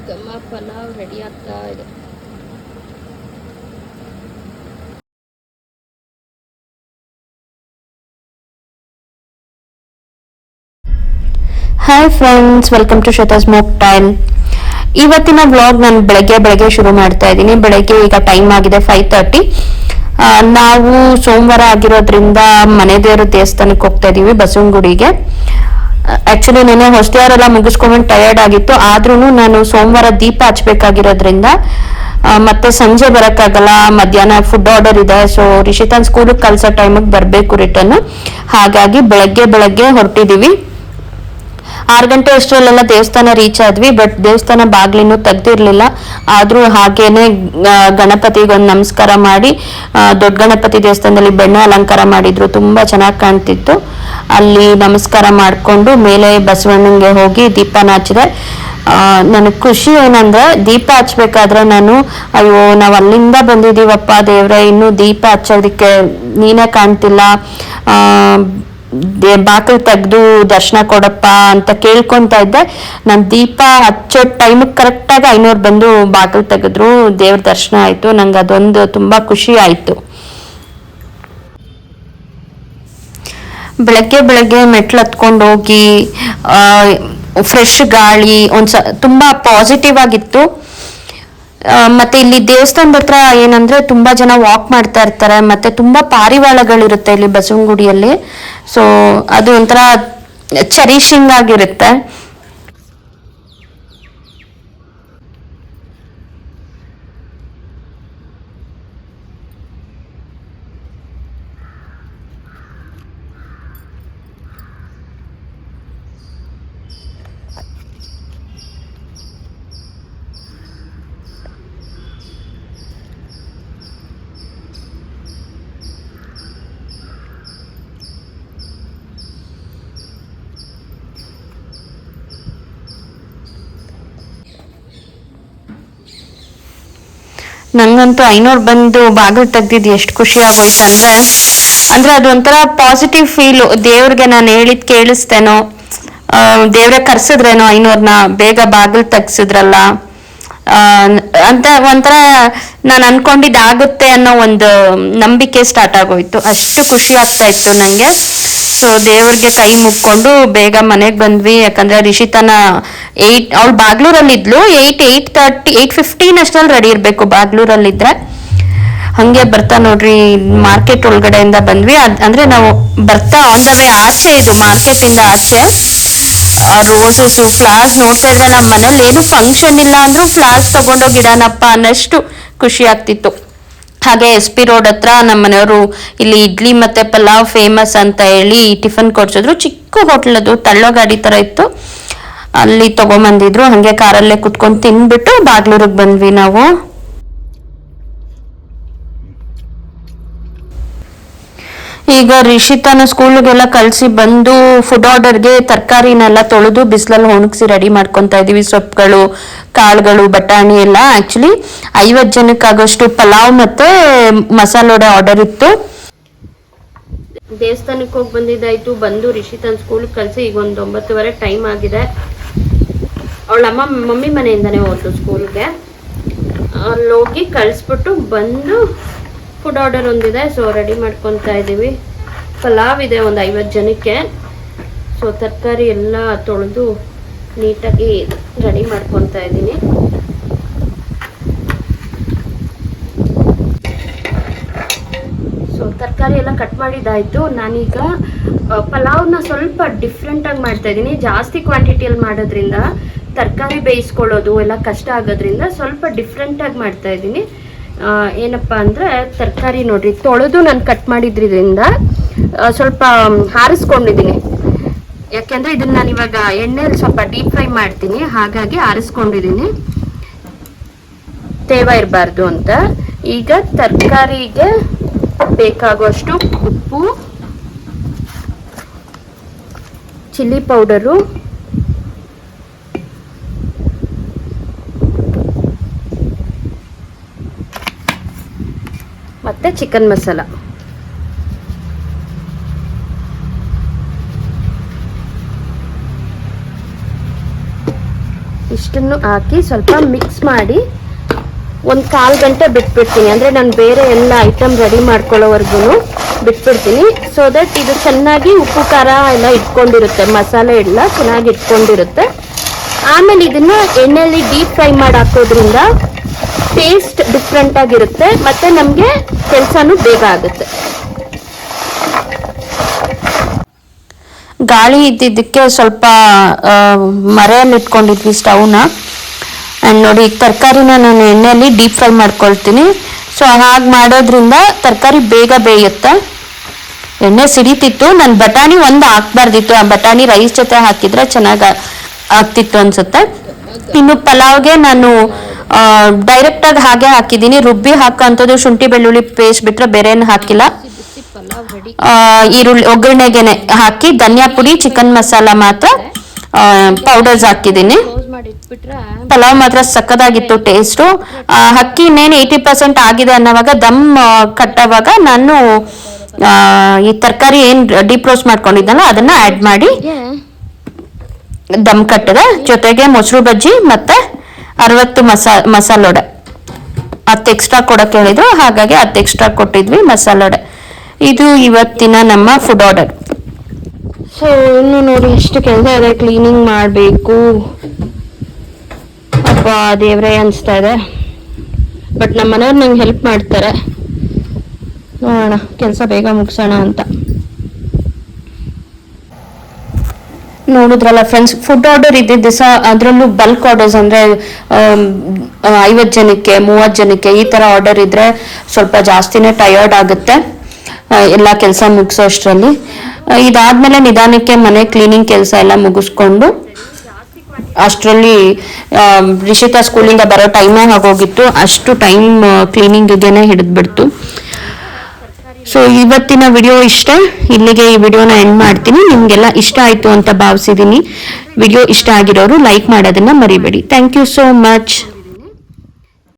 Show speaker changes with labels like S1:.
S1: ಘಮ ಪಲಾವ್ ರೆಡಿ ಆಗ್ತಾ ಇದೆ.
S2: Hi friends, welcome to Shweta smoke time. ಇವತ್ತಿನ ವ್ಲಾಗ್ ನಾನು ಬೆಳಗ್ಗೆ ಶುರು ಮಾಡ್ತಾ ಇದ್ದೀನಿ. ಬೆಳಗ್ಗೆ ಈಗ ಟೈಮ್ ಆಗಿದೆ 5:30. ನಾವು ಸೋಮವಾರ ಆಗಿರೋದ್ರಿಂದ ಮನೆ ದೇವರ ದೇವಸ್ಥಾನಕ್ಕೆ ಹೋಗ್ತಾ ಇದೀವಿ, ಬಸವನಗುಡಿಗೆ. ಆಕ್ಚುಲಿ ನೆನೆ ಹೊಸದಾರೆಲ್ಲ ಮುಗಿಸ್ಕೊಂಡು ಟಯರ್ಡ್ ಆಗಿತ್ತು. ಆದ್ರೂ ನಾನು ಸೋಮವಾರ ದೀಪ ಹಚ್ಬೇಕಾಗಿರೋದ್ರಿಂದ ಮತ್ತೆ ಸಂಜೆ ಬರಕ್ಕಾಗಲ್ಲ, ಮಧ್ಯಾಹ್ನ ಫುಡ್ ಆರ್ಡರ್ ಇದೆ. ಸೊ ರಿಷಿತಾನ್ ಸ್ಕೂಲಿಗೆ ಕಳ್ಸೋ ಟೈಮಿಗೆ ಬರಬೇಕು ರಿಟರ್ನ್. ಹಾಗಾಗಿ ಬೆಳಗ್ಗೆ ಹೊರಟಿದೀವಿ. 6 ಗಂಟೆ ಅಷ್ಟರಲ್ಲೆಲ್ಲ ದೇವಸ್ಥಾನ ರೀಚ್ ಆದ್ವಿ. ಬಟ್ ದೇವಸ್ಥಾನ ಬಾಗ್ಲಿನೂ ತೆಗ್ದಿರ್ಲಿಲ್ಲ. ಆದ್ರೂ ಹಾಗೇನೆ ಗಣಪತಿಗೊಂದು ನಮಸ್ಕಾರ ಮಾಡಿ, ದೊಡ್ಡ ಗಣಪತಿ ದೇವಸ್ಥಾನದಲ್ಲಿ ಬೆಣ್ಣೆ ಅಲಂಕಾರ ಮಾಡಿದ್ರು, ತುಂಬಾ ಚೆನ್ನಾಗಿ ಕಾಣ್ತಿತ್ತು. ಅಲ್ಲಿ ನಮಸ್ಕಾರ ಮಾಡ್ಕೊಂಡು ಮೇಲೆ ಬಸವಣ್ಣಂಗೆ ಹೋಗಿ ದೀಪನ ಹಚ್ಚಿದೆ. ನನಗೆ ಖುಷಿ ಏನಂದ್ರೆ, ದೀಪ ಹಚ್ಬೇಕಾದ್ರೆ ನಾನು ಅಯ್ಯೋ ನಾವ್ ಅಲ್ಲಿಂದ ಬಂದಿದೀವಪ್ಪ ದೇವ್ರೆ, ಇನ್ನು ದೀಪ ಹಚ್ಚೋದಿಕ್ಕೆ ನೀನೇ ಕಾಣ್ತಿಲ್ಲ, ಬಾಕಲ್ ತೆಗ್ದು ದರ್ಶನ ಕೊಡಪ್ಪ ಅಂತ ಕೇಳ್ಕೊಂತ ಇದ್ದೆ. ನಾನು ದೀಪ ಹಚ್ಚೋ ಟೈಮಿಗೆ ಕರೆಕ್ಟಾಗಿ 500 ಬಂದು ಬಾಕಲ್ ತೆಗೆದ್ರು, ದೇವ್ರ ದರ್ಶನ ಆಯ್ತು. ನಂಗೆ ಅದೊಂದು ತುಂಬಾ ಖುಷಿ ಆಯ್ತು. ಬೆಳಗ್ಗೆ ಮೆಟ್ಲು ಹತ್ಕೊಂಡು ಹೋಗಿ ಫ್ರೆಶ್ ಗಾಳಿ ತುಂಬಾ ಪಾಸಿಟಿವ್ ಆಗಿತ್ತು. ಮತ್ತೆ ಇಲ್ಲಿ ದೇವಸ್ಥಾನದ ಹತ್ರ ಏನಂದ್ರೆ ತುಂಬಾ ಜನ ವಾಕ್ ಮಾಡ್ತಾ ಇರ್ತಾರೆ, ಮತ್ತೆ ತುಂಬಾ ಪಾರಿವಾಳಗಳಿರುತ್ತೆ ಇಲ್ಲಿ ಬಸವನಗುಡಿಯಲ್ಲಿ. ಸೊ ಅದು ಒಂಥರ ಚೆರಿಶಿಂಗ್ ಆಗಿರುತ್ತೆ. ನಂಗಂತೂ 500 ಬಂದು ಬಾಗಿಲು ತೆಗ್ದಿದ್ದು ಎಷ್ಟು ಖುಷಿ ಆಗೋಯ್ತು ಅಂದ್ರೆ ಅದು ಒಂಥರ ಪಾಸಿಟಿವ್ ಫೀಲು. ದೇವ್ರಿಗೆ ನಾನು ಹೇಳಿದ್ ಕೇಳಿಸ್ತೇನೋ, ದೇವ್ರೆ ಕರ್ಸಿದ್ರೇನೋ 500ನ ಬೇಗ ಬಾಗಿಲು ತೆಗ್ಸಿದ್ರಲ್ಲ ಅಂತ ಒಂಥರ ನಾನು ಅನ್ಕೊಂಡಿದ್ದಾಗುತ್ತೆ ಅನ್ನೋ ಒಂದು ನಂಬಿಕೆ ಸ್ಟಾರ್ಟ್ ಆಗೋಯ್ತು. ಅಷ್ಟು ಖುಷಿ ಆಗ್ತಾ ಇತ್ತು ನಂಗೆ. ಸೊ ದೇವ್ರಿಗೆ ಕೈ ಮುಕ್ಕೊಂಡು ಬೇಗ ಮನೆಗೆ ಬಂದ್ವಿ. ಯಾಕಂದ್ರೆ ರಿಷಿತನ ಅವಳು ಬಾಗ್ಲೂರಲ್ಲಿ ಇದ್ಲು. 8:30 8:15 ಅಷ್ಟರಲ್ಲಿ ರೆಡಿ ಇರ್ಬೇಕು ಬಾಗ್ಲೂರಲ್ಲಿದ್ರೆ. ಹಂಗೆ ಬರ್ತಾ ನೋಡ್ರಿ ಮಾರ್ಕೆಟ್ ಒಳಗಡೆಯಿಂದ ಬಂದ್ವಿ. ಅಂದ್ರೆ ನಾವು ಬರ್ತಾ ಆನ್ ದ ವೇ ಆಚೆ, ಇದು ಮಾರ್ಕೆಟ್ ಇಂದ ಆಚೆ ರೋಸಸ್ ಫ್ಲವರ್ಸ್ ನೋಡ್ತಾ ಇದ್ರೆ ನಮ್ಮ ಮನೇಲಿ ಏನು ಫಂಕ್ಷನ್ ಇಲ್ಲ ಅಂದ್ರೂ ಫ್ಲವರ್ಸ್ ತಗೊಂಡೋಗಿಡನಪ್ಪ ಅನ್ನಷ್ಟು ಖುಷಿ ಆಗ್ತಿತ್ತು. ಹಾಗೆ SP ರೋಡ್ ಹತ್ರ ನಮ್ಮ ಮನೆಯವರು ಇಲ್ಲಿ ಇಡ್ಲಿ ಮತ್ತೆ ಪಲಾವ್ ಫೇಮಸ್ ಅಂತ ಹೇಳಿ ಟಿಫನ್ ಕೊಡ್ಸಿದ್ರು. ಚಿಕ್ಕ ಹೋಟ್ಲ್, ಅದು ತಳ್ಳೋ ಗಾಡಿ ತರ ಇತ್ತು. ಅಲ್ಲಿ ತಗೊಂಬಂದಿದ್ರು. ಹಂಗೆ ಕಾರಲ್ಲೇ ಕುತ್ಕೊಂಡು ತಿನ್ಬಿಟ್ಟು ಬಾಗ್ಲೂರಿಗೆ ಬಂದ್ವಿ ನಾವು. ಈಗ ರಿಷಿತಾನ ಸ್ಕೂಲ್ಗೆಲ್ಲ ಕಳ್ಸಿ ಬಂದು ಫುಡ್ ಆರ್ಡರ್ಗೆ ತರಕಾರಿನೆಲ್ಲ ತೊಳೆದು ಬಿಸಿಲಲ್ಲಿ ಒಣಗಿಸಿ ರೆಡಿ ಮಾಡ್ಕೊತಾ ಇದೀವಿ. ಸೊಪ್ಪುಗಳು, ಕಾಳುಗಳು, ಬಟಾಣಿ ಎಲ್ಲ. ಆಕ್ಚುಲಿ 50 ಜನಕ್ಕಾಗಷ್ಟು ಪಲಾವ್ ಮತ್ತೆ ಮಸಾಲೆ ವಡೆ ಆರ್ಡರ್ ಇತ್ತು.
S1: ದೇವಸ್ಥಾನಕ್ಕೆ ಹೋಗಿ ಬಂದಿದ್ದಾಯ್ತು. ಬಂದು ರಿಷಿತಾನ ಸ್ಕೂಲ್ಗೆ ಕಳ್ಸಿ ಈಗ ಒಂದು 9:30 ಟೈಮ್ ಆಗಿದೆ. ಅವಳ ಮಮ್ಮಿ ಮನೆಯಿಂದಾನೇ ಹೋದ್ರು ಸ್ಕೂಲ್ಗೆ. ಅಲ್ಲಿ ಹೋಗಿ ಕಳಿಸ್ಬಿಟ್ಟು ಬಂದು ಫುಡ್ ಆರ್ಡರ್ ಒಂದಿದೆ, ಸೊ ರೆಡಿ ಮಾಡ್ಕೊತಾ ಇದ್ದೀವಿ. ಪಲಾವ್ ಇದೆ ಒಂದು 50 ಜನಕ್ಕೆ. ಸೊ ತರಕಾರಿ ಎಲ್ಲ ತೊಳೆದು ನೀಟಾಗಿ ರೆಡಿ ಮಾಡ್ಕೊತಾ ಇದ್ದೀನಿ. ಸೊ ತರಕಾರಿ ಎಲ್ಲ ಕಟ್ ಮಾಡಿದ್ದಾಯ್ತು. ನಾನೀಗ ಪಲಾವ್ನ ಸ್ವಲ್ಪ ಡಿಫ್ರೆಂಟಾಗಿ ಮಾಡ್ತಾ ಇದ್ದೀನಿ. ಜಾಸ್ತಿ ಕ್ವಾಂಟಿಟಿಯಲ್ಲಿ ಮಾಡೋದ್ರಿಂದ ತರಕಾರಿ ಬೇಯಿಸ್ಕೊಳ್ಳೋದು ಎಲ್ಲ ಕಷ್ಟ ಆಗೋದ್ರಿಂದ ಸ್ವಲ್ಪ ಡಿಫ್ರೆಂಟಾಗಿ ಮಾಡ್ತಾ ಇದ್ದೀನಿ. ಏನಪ್ಪ ಅಂದರೆ ತರಕಾರಿ ನೋಡ್ರಿ ತೊಳೆದು ನಾನು ಕಟ್ ಮಾಡಿದ್ರಿಂದ ಸ್ವಲ್ಪ ಆರಿಸ್ಕೊಂಡಿದ್ದೀನಿ. ಯಾಕೆಂದರೆ ಇದನ್ನು ನಾನು ಇವಾಗ ಎಣ್ಣೆಯಲ್ಲಿ ಸ್ವಲ್ಪ ಡೀಪ್ ಫ್ರೈ ಮಾಡ್ತೀನಿ, ಹಾಗಾಗಿ ಆರಿಸ್ಕೊಂಡಿದ್ದೀನಿ, ತೇವ ಇರಬಾರ್ದು ಅಂತ. ಈಗ ತರಕಾರಿಗೆ ಬೇಕಾಗುವಷ್ಟು ಉಪ್ಪು, ಚಿಲ್ಲಿ ಪೌಡರು, ಮತ್ತೆ ಚಿಕನ್ ಮಸಾಲ. ಇಷ್ಟನ್ನು ಹಾಕಿ ಸ್ವಲ್ಪ ಮಿಕ್ಸ್ ಮಾಡಿ ಒಂದು 1/4 ಗಂಟೆ ಬಿಟ್ಬಿಡ್ತೀನಿ. ಅಂದರೆ ನಾನು ಬೇರೆ ಎಲ್ಲ ಐಟಮ್ ರೆಡಿ ಮಾಡ್ಕೊಳ್ಳೋವರೆಗೂ ಬಿಟ್ಬಿಡ್ತೀನಿ. ಸೊ ದಟ್ ಇದು ಚೆನ್ನಾಗಿ ಉಪ್ಪು ಖಾರ ಎಲ್ಲ ಇಟ್ಕೊಂಡಿರುತ್ತೆ, ಮಸಾಲೆ ಎಲ್ಲ ಚೆನ್ನಾಗಿ ಇಟ್ಕೊಂಡಿರುತ್ತೆ. ಆಮೇಲೆ ಇದನ್ನ ಎಣ್ಣೆಯಲ್ಲಿ ಡೀಪ್ ಫ್ರೈ ಮಾಡಿ ಹಾಕೋದ್ರಿಂದ ಟೇಸ್ಟ್ ಡಿಫ್ರೆಂಟ್ ಆಗಿರುತ್ತೆ ಮತ್ತು ನಮಗೆ ಕೆಲಸನೂ ಬೇಗ ಆಗುತ್ತೆ.
S2: ಗಾಳಿ ಇದ್ದಿದ್ದಕ್ಕೆ ಸ್ವಲ್ಪ ಮರೆಯಲ್ಲಿ ಇಟ್ಕೊಂಡಿದ್ವಿ ಸ್ಟವ್ನ. ಆ್ಯಂಡ್ ನೋಡಿ ತರಕಾರಿನ ನಾನು ಎಣ್ಣೆಯಲ್ಲಿ ಡೀಪ್ ಫ್ರೈ ಮಾಡ್ಕೊಳ್ತೀನಿ. ಸೊ ಹಾಗೆ ಮಾಡೋದ್ರಿಂದ ತರಕಾರಿ ಬೇಗ ಬೇಯುತ್ತೆ. ಎಣ್ಣೆ ಸಿಡಿತಿತ್ತು. ನಾನು ಬಟಾಣಿ ಒಂದು ಹಾಕ್ಬಾರ್ದಿತ್ತು, ಆ ಬಟಾಣಿ ರೈಸ್ ಜೊತೆ ಹಾಕಿದ್ರೆ ಚೆನ್ನಾಗಿ ಆಗ್ತಿತ್ತು ಅನ್ಸುತ್ತೆ. ಇನ್ನು ಪಲಾವ್ಗೆ ನಾನು ಡೈರೆಕ್ಟಾಗಿ ಹಾಗೆ ಹಾಕಿದ್ದೀನಿ. ರುಬ್ಬಿ ಹಾಕೋಂಥದ್ದು ಶುಂಠಿ ಬೆಳ್ಳುಳ್ಳಿ ಪೇಸ್ಟ್ ಬಿಟ್ಟರೆ ಬೇರೆ ಏನು ಹಾಕಿಲ್ಲ. ಈರುಳ್ಳಿ ಒಗ್ಗರಣೆಗೆನೆ ಹಾಕಿ ಧನಿಯಾ ಪುಡಿ, ಚಿಕನ್ ಮಸಾಲ ಮಾತ್ರ ಪೌಡರ್ಸ್ ಹಾಕಿದ್ದೀನಿ. ಪಲಾವ್ ಮಾತ್ರ ಸಕ್ಕದಾಗಿತ್ತು ಟೇಸ್ಟು. ಅಕ್ಕಿ ಇನ್ನೇನು 80% ಆಗಿದೆ ಅನ್ನೋವಾಗ ದಮ್ ಕಟ್ಟೋವಾಗ ನಾನು ಈ ತರಕಾರಿ ಏನು ಡೀಪ್ ರೋಸ್ಟ್ ಮಾಡ್ಕೊಂಡಿದ್ದಲ್ಲ ಅದನ್ನ ಆ್ಯಡ್ ಮಾಡಿ ದಮ್ ಕಟ್ಟಿದೆ. ಜೊತೆಗೆ ಮೊಸರು ಬಜ್ಜಿ ಮತ್ತೆ 60 ಮಸಾಲೊಡೆ 10 ಎಕ್ಸ್ಟ್ರಾ ಕೊಡೋಕೆ ಹೇಳಿದ್ರು, ಹಾಗಾಗಿ 10 ಎಕ್ಸ್ಟ್ರಾ ಕೊಟ್ಟಿದ್ವಿ ಮಸಾಲೊಡೆ. ಇದು ಇವತ್ತಿನ ನಮ್ಮ ಫುಡ್ ಆರ್ಡರ್.
S1: ಸೊ ಇನ್ನು ನೋಡಿ ಎಷ್ಟು ಕೆಲಸ ಇದೆ, ಕ್ಲೀನಿಂಗ್ ಮಾಡಬೇಕು. ಅಪ್ಪ ದೇವ್ರೇ ಅನಿಸ್ತಾ ಇದೆ. ಬಟ್ ನಮ್ಮ ಮನೆಯವ್ರು ನಂಗೆ ಹೆಲ್ಪ್ ಮಾಡ್ತಾರೆ. ನೋಡೋಣ ಕೆಲಸ ಬೇಗ ಮುಗಿಸೋಣ ಅಂತ.
S2: ನೋಡಿದ್ರಲ್ಲ ಫ್ರೆಂಡ್ಸ್, ಫುಡ್ ಆರ್ಡರ್ ಇದ್ದಿದ್ದ ದಿವಸ ಅದರಲ್ಲೂ ಬಲ್ಕ್ ಆರ್ಡರ್ಸ್ ಅಂದರೆ 50 ಜನಕ್ಕೆ 30 ಜನಕ್ಕೆ ಈ ಥರ ಆರ್ಡರ್ ಇದ್ದರೆ ಸ್ವಲ್ಪ ಜಾಸ್ತಿನೇ ಟಯರ್ಡ್ ಆಗುತ್ತೆ ಎಲ್ಲ ಕೆಲಸ ಮುಗಿಸೋ ಅಷ್ಟರಲ್ಲಿ. ಇದಾದ್ಮೇಲೆ ನಿಧಾನಕ್ಕೆ ಮನೆ ಕ್ಲೀನಿಂಗ್ ಕೆಲಸ ಎಲ್ಲ ಮುಗಿಸ್ಕೊಂಡು ಅಷ್ಟರಲ್ಲಿ ರಿಷಿತಾ ಸ್ಕೂಲಿಂದ ಬರೋ ಟೈಮೇ ಆಗೋಗಿತ್ತು. ಅಷ್ಟು ಟೈಮ್ ಕ್ಲೀನಿಂಗಿಗೆ ಹಿಡಿದ್ಬಿಡ್ತು. ಸೊ ಇವತ್ತಿನ ವಿಡಿಯೋ ಇಷ್ಟ. ಇಲ್ಲಿಗೆ ಈ ವಿಡಿಯೋನ ಎಂಡ್ ಮಾಡ್ತೀನಿ. ನಿಮಗೆಲ್ಲ ಇಷ್ಟ ಆಯಿತು ಅಂತ ಭಾವಿಸಿದ್ದೀನಿ. ವಿಡಿಯೋ ಇಷ್ಟ ಆಗಿರೋರು ಲೈಕ್ ಮಾಡೋದನ್ನ ಮರಿಬೇಡಿ. Thank you so much.